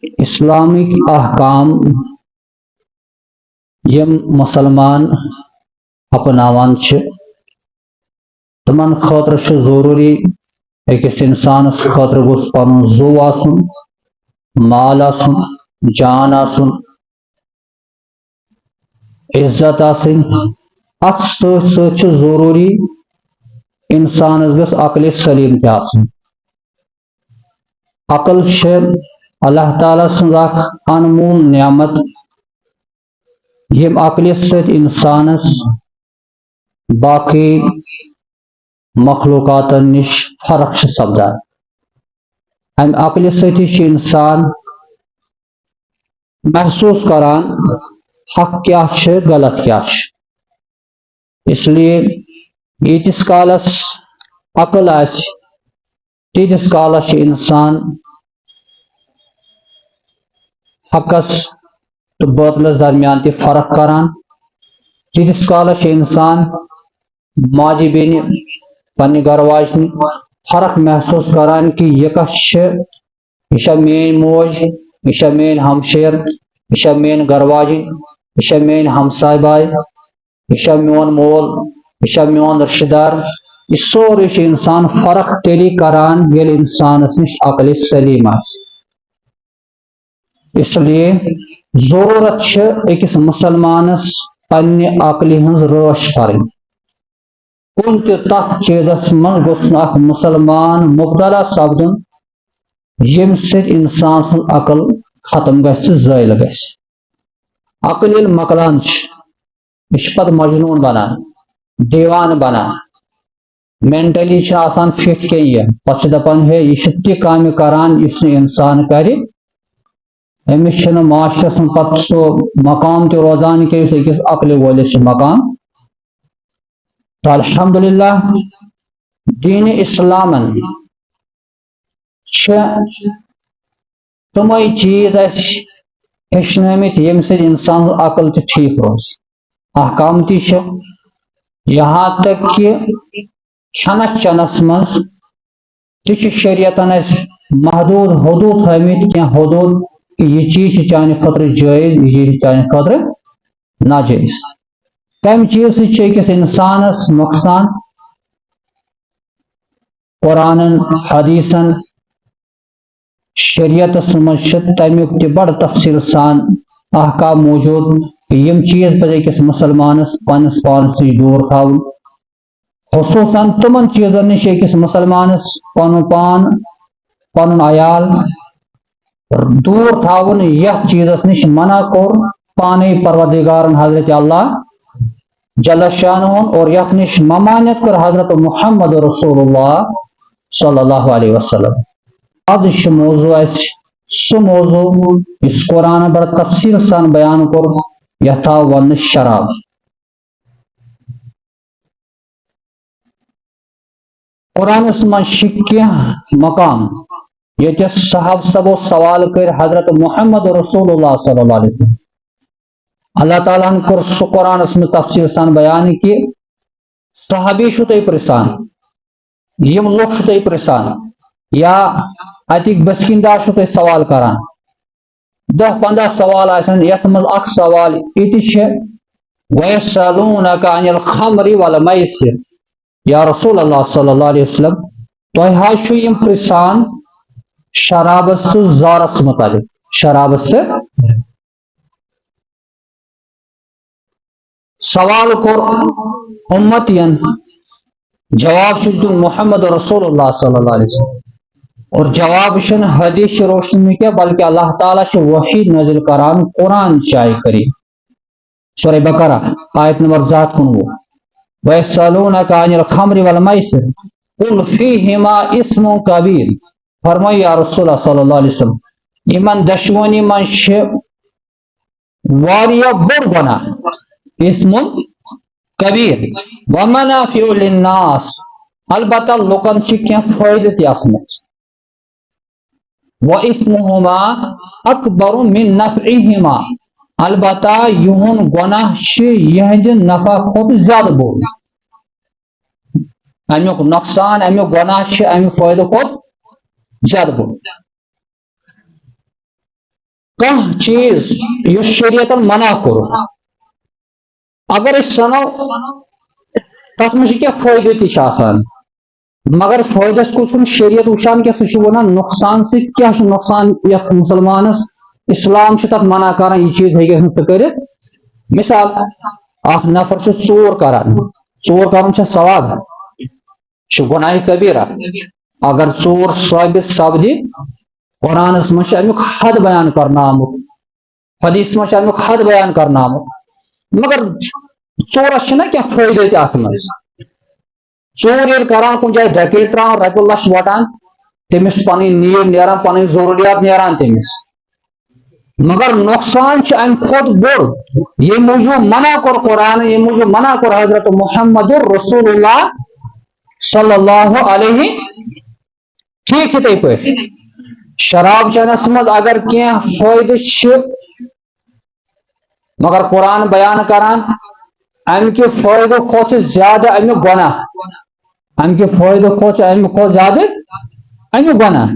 Islamic احکام M مسلمان اپناوان چھ تمن خاطر چھ ضروری أکس انسانس خاطر گوس پن زو آسن مال آسن جان آسن عزت آسن ات ست ست ضروری انسانس گس عقل سلیم تہ آسن عقل چھ اللہ تعالیٰ سن اخ انمول نعمت یم عقل ست انسانس باقی مخلوقات نش فرق چھ سپدان ام عقل ستی چھ انسان محسوس کران حق کیا چھ غلط کیا چھ اس لیے یتس کالس عقل آس تیتس کالس چھ انسان حقس تو باطلس درمیان تہ فرق کران تیتس کالس چھ انسان ماجی بینی پنہ گھر واجن فرق محسوس کران کہ یہ کس یہ مین موج یہ مین ہمشیر یہ مین گھر واجن یہ مین ہمسائے بائی یہ میون مول یہ میون رشتہ دار یہ سورے انسان فرق تیلی کران یل انسانس نش عقل سلیم آس اس لیے ضرورت أکس مسلمانس پنہ عقل ہز رٲچھ کریں کن تہ تھ چیزس من گوس اخ مسلمان مبتلا سپدن یم سۭتۍ انسان سن عقل ختم گژھِ زٲیل گژھِ عقل ییٚلہِ مۄکلان یہ پتہ مجنون بنان دیوان بنان مینٹلی آسان فٹ کی پتہ دپان ہے یہ تہ کامہ کران یس انسان کرِ امس معاشرس من پتہ سو مقام تہ روزان کہ أکس عقل وٲلس مقام تو الحمدللہ دین اسلامن تمے چیز ہیچنمت یم سۭتۍ انسان عقل تہ ٹھیک روز احکام تہ یہاں تک کہ کھنس چنس مز تہ شریعتن اس محدود حدود تھمت کی حدود کہ یہ چیز چانہ خاطر جائز یہ چیز چانہ خاطر ناجائز تم چیز أکس انسانس نقصان قرآن حدیثن شریعتس مز تمیک تہ بڑ تفصیل سان احکام موجود یم چیز پہ أکس مسلمانس پنس پانس نش دور تھاون خصوصاً تمن چیزن نش أکس مسلمانس پن پان پن عیال دور تھاون یتھ چیزس نش منع کور پانے پروردگارن حضرت اللہ جل شانہ اور یتھ نش ممانعت کر حضرت محمد رسول اللہ صلی اللہ علیہ وسلم آج موضوع سہ موضوع اس قرآن بڑا تفصیل سان بیان کور یتھا ون شراب قرآن مز کی مقام یہ صحاب سبو سوال کر حضرت محمد رسول اللہ صلی اللہ علیہ وسلم اللہ تعالیٰ کر سہ قرآن میں تفصیل سان بیان کہ صحابی تھی پرسان یم لوگ تھی پرسان یا اتک بسکندہ تھی سوال کران 10-15 سوال آسن یتھ مز اخ سوال یہ وَيَسْأَلُونَكَ عَنِ الْخَمْرِ وَالْمَيْسِرِ یا رسول اللہ صلی اللہ علیہ وسلم تہ حظ یم پرسان شرابس تو زارس متعلق شرابس سے سوال کور امتین جواب دیتن محمد رسول اللہ صلی اللہ علیہ وسلم اور جواب حدیث روشنی میں کیا بلکہ اللہ تعالیٰ وحی نازل کران قرآن شائع کریم سورہ بقرہ آیت نمبر 19 وَيَسْأَلُونَكَ عَنِ الْخَمْرِ وَالْمَيْسِرِ قُلْ فِيهِمَا اسْمٌ كَبِيرٌ فرمائی یا رسول اللہ صلی اللہ علیہ وسلم یمن دشوانی من واریا بڑ گناہ اسم کبیر ومنافع للناس البتہ لوکن کی فائدہ تہ آسمت واسمهما اکبر من نفعهما البتہ یہن گناہ یہند نفع کھت زیادہ بوڑ امیک نقصان امیک گناہ امیک فائدہ کھت زیادہ بوڑ کانٛہہ چیز یُس شریعتن منع کوٚر اگر أسۍ سنو تتھ منٛز چھِ کینٛہہ فٲیدٕ تہِ چھِ آسان مگر فٲیدس کُن چھُنہٕ شریعت وٕچھان کینٛہہ سُہ چھُ ونان نۄقصان سۭتۍ کیٛاہ چھُ نۄقصان یتھ مُسلمانس اسلام چھُ تتھ منع کران یہِ چیٖز ہیٚکہِ نہٕ ژٕ کٔرِتھ مثال اکھ نفر چھُ ژوٗر کران ژوٗر کرُن چھُ ثواب چھُ گۄناہ کبیرہ اگر ژوٗر ثٲبت سپدِ قرآنس منٛز چھُ امیُک حد بیان کرنہٕ آمُت حدیثس منٛز چھُ امیُک حد بیان کرنہٕ آمُت مگر ژوٗرس چھِنہ کینٛہہ فٲیدٕ تہِ اتھ منٛز ژوٗر ییٚلہِ کران کُنہِ جایہِ ڈکیت تراوان رۄپیہِ لچھ وٹان تٔمِس پنٕنۍ نیٖڈ نیران پنٕنۍ ضروٗریات نیران تٔمِس مگر نۄقصان چھُ امہِ کھۄتہٕ بوٚڑ ییٚمہِ موٗجوٗب منع کوٚر قرآن ییٚمہِ موٗجوٗب منع کوٚر حضرت محمد رسول اللہ صلی اللہ علیہ ٹھیٖک یِتھٕے پٲٹھۍ شراب چینس منٛز اگر کینٛہہ فٲیدٕ چھِ مگر قرآن بیان کران امہِ کہِ فٲیدٕ کھۄتہٕ چھُ زیادٕ امیُک گۄناہ امہِ کہِ فٲیدٕ کھۄتہٕ چھُ امہِ کھۄتہٕ زیادٕ امیُک گۄناہ